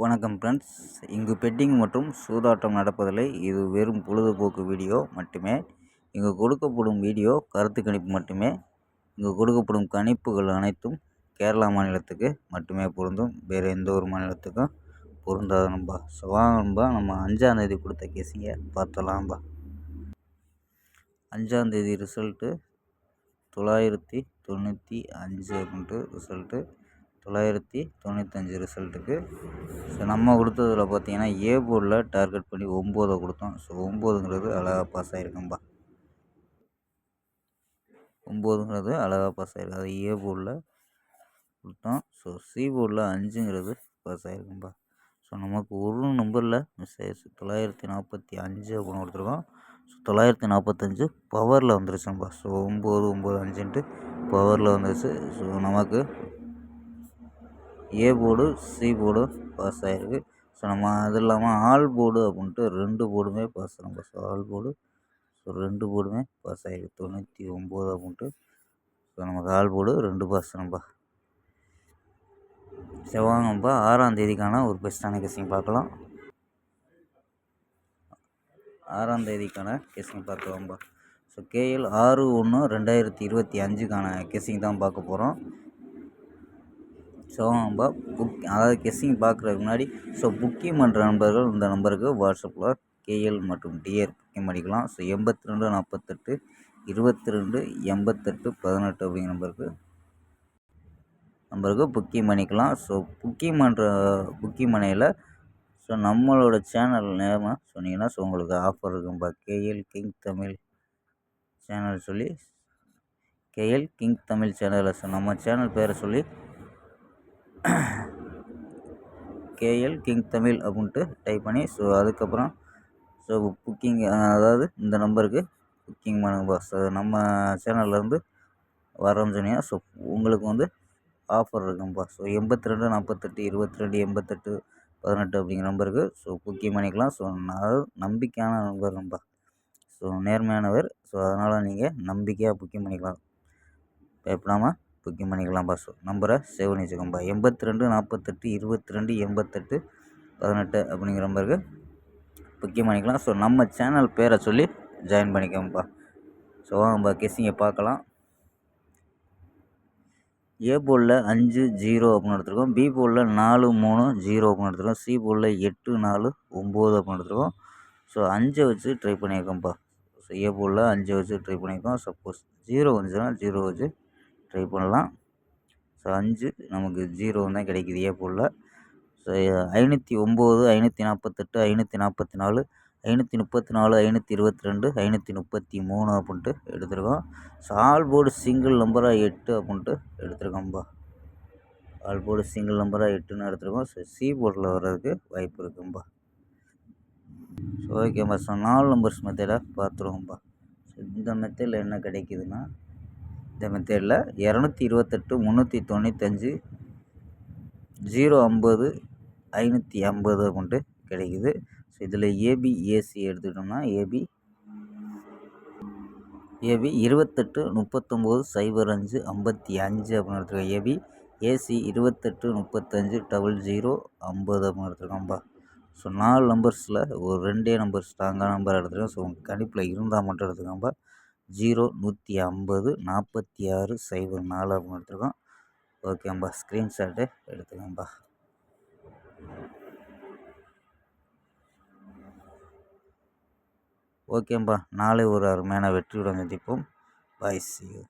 வணக்கம் ஃப்ரெண்ட்ஸ். இங்கு பெட்டிங் மற்றும் சூதாட்டம் நடப்பதில்லை. இது வெறும் பொழுதுபோக்கு வீடியோ மட்டுமே. இங்கு கொடுக்கப்படும் வீடியோ கருத்து கணிப்பு மட்டுமே. இங்கு கொடுக்கப்படும் கணிப்புகள் அனைத்தும் கேரளா மாநிலத்துக்கு மட்டுமே பொருந்தும். வேறு எந்த ஒரு மாநிலத்துக்கும் பொருந்தாது நண்பா. ஸோ வாங்க நண்பா, நம்ம 5ஆம் தேதி கொடுத்த கேஸிங்க பார்த்தலாம்பா. 5ஆம் தேதி ரிசல்ட்டு 995 அப்படின்ட்டு ரிசல்ட்டு 995 ரிசல்ட்டுக்கு. ஸோ நம்ம கொடுத்ததில் பார்த்தீங்கன்னா ஏ போர்டில் டார்கெட் பண்ணி 9 கொடுத்தோம். ஸோ 9ங்கிறது அழகாக பாஸ் ஆகிருக்கும்பா. 9ங்கிறது அழகாக பாஸ் ஆகிருக்கு. அது ஏ போர்டில் கொடுத்தோம். ஸோ சி போர்டில் 5ங்கிறது பாஸ் ஆகிருக்கும்பா. ஸோ நமக்கு ஒரு நம்பரில் மிஸ் ஆயிடுச்சு. 945 அப்படின்னு கொடுத்துருக்கோம். ஸோ 945 பவரில் வந்துருச்சும்பா. ஸோ 995ன்ட்டு பவரில் வந்துருச்சு. ஸோ நமக்கு A board C board pass ஆகிருக்கு. ஸோ நம்ம அது இல்லாமல் ஆல் போர்டு அப்படின்ட்டு 2 போர்டுமே பாஸ் ஆகும். ஸோ ஆல் போர்டு, ஸோ 2 போர்டுமே பாஸ் ஆகிருக்கு. 99 அப்படின்ட்டு. ஸோ நமக்கு ஆல் போர்டு 2 பாஸ் நம்பா. செவ்வாங்கப்பா 6ஆம் தேதிக்கான ஒரு பெஸ்ட்டான கெஸ்ஸிங் பார்க்கலாம். 6ஆம் தேதிக்கான கெஸ்ஸிங் பார்க்கலாம்பா. ஸோ கேஎல் 6/1/2025க்கான கெஸ்ஸிங் தான் பார்க்க போகிறோம். ஸோ நம்ம அதாவது கெஸ்ஸிங் பார்க்குறதுக்கு முன்னாடி புக்கிங் பண்ணுற நண்பர்கள் இந்த நம்பருக்கு வாட்ஸ்அப்பில் கேஎல் மற்றும் டிஆர் புக்கிங் பண்ணிக்கலாம். ஸோ 82 48 22 88 18 அப்படிங்கிற நம்பருக்கு புக்கிங் பண்ணிக்கலாம். ஸோ புக்கிங் பண்ணையில் நம்மளோட சேனல் நேமை சொன்னீங்கன்னா உங்களுக்கு ஆஃபர் இருக்கும்பா. கேஎல் கிங் தமிழ் சேனல் சொல்லி கேஎல் கிங் தமிழ் சேனலில் நம்ம சேனல் பேரை சொல்லி கேஎல் கிங் தமிழ் அப்படின்ட்டு டைப் பண்ணி அதுக்கப்புறம் புக்கிங், அதாவது இந்த நம்பருக்கு புக்கிங் பண்ணுங்கப்பா. ஸோ நம்ம சேனல்லேருந்து வரோன்னு சொன்னீங்கன்னா உங்களுக்கு ஆஃபர் இருக்கும்பா. ஸோ 82 48 22 88 18 அப்படிங்கிற நம்பருக்கு புக்கிங் பண்ணிக்கலாம். நம்பிக்கையான நம்பர் நம்பா. நேர்மையானவர். அதனால் நீங்கள் நம்பிக்கையாக புக்கிங் பண்ணிக்கலாம். பயப்படாமல் புக்கிங் பண்ணிக்கலாம்பா. நம்பரை சேவ் பண்ணி வச்சுக்கோம்பா. 82 48 22 88 18 அப்படிங்கிற நம்பருக்கு புக்கிங் பண்ணிக்கலாம். நம்ம சேனல் பேரை சொல்லி ஜாயின் பண்ணிக்கோம்பா. வாங்கப்பா கெஸ்ஸிங்கை பார்க்கலாம். ஏ போர்டில் 5-0 அப்படின்னு எடுத்துருக்கோம். பி போர்டில் 4-3-0 அப்படின்னு எடுத்துருக்கோம். சி போர்டில் 8-4-9 அப்படின்னு எடுத்துருக்கோம். 5 வச்சு ட்ரை பண்ணியிருக்கோம்ப்பா. ஏ போர்டில் 5 வச்சு ட்ரை பண்ணியிருக்கோம். சப்போஸ் 0 வந்துச்சுன்னா 0 வச்சு ட்ரை பண்ணலாம். 5 நமக்கு 0 தான் கிடைக்குது ஏ போர்டில். 509 548 544 534 522 533 அப்படின்ட்டு எடுத்திருக்கோம். ஆல் போர்டு சிங்கிள் நம்பராக 8 அப்படின்ட்டு எடுத்திருக்கோம்பா. ஆல் போர்டு சிங்கிள் நம்பராக 8ன்னு எடுத்திருக்கோம். சி போர்டில் வர்றதுக்கு வாய்ப்பு இருக்கும்பா. ஓகேம்பா. 4 நம்பர்ஸ் மெத்தடை பார்த்துருவோம்பா. இந்த மெத்தடில் என்ன கிடைக்குதுன்னா, இந்த மெத்தடில் 228 395 050 550 அப்படின்ட்டு கிடைக்குது. இதில் ஏபி ஏசி எடுத்துக்கிட்டோம்னா ஏபி 28 39 05 55 அப்படின்னு எடுத்துருக்கோம். ஏபி ஏசி 28 35 00 50 அப்படின்னு எடுத்துருக்கோம்பா. 4 நம்பர்ஸில் ஒரு 2 நம்பர் ஸ்ட்ராங்கான நம்பர் எடுத்துருக்கோம். உங்கள் கணிப்பில் இருந்தால் மட்டும் எடுத்துக்கோம்பா. 0 150 46 04 அப்படின்னு எடுத்துருக்கோம். ஓகேம்பா. ஸ்க்ரீன்ஷாட்டு எடுத்துக்கோம்பா. ஓகேம்பா. நாளை ஒரு அருமையான வெற்றியுடன் சந்திப்போம். பாய், see you.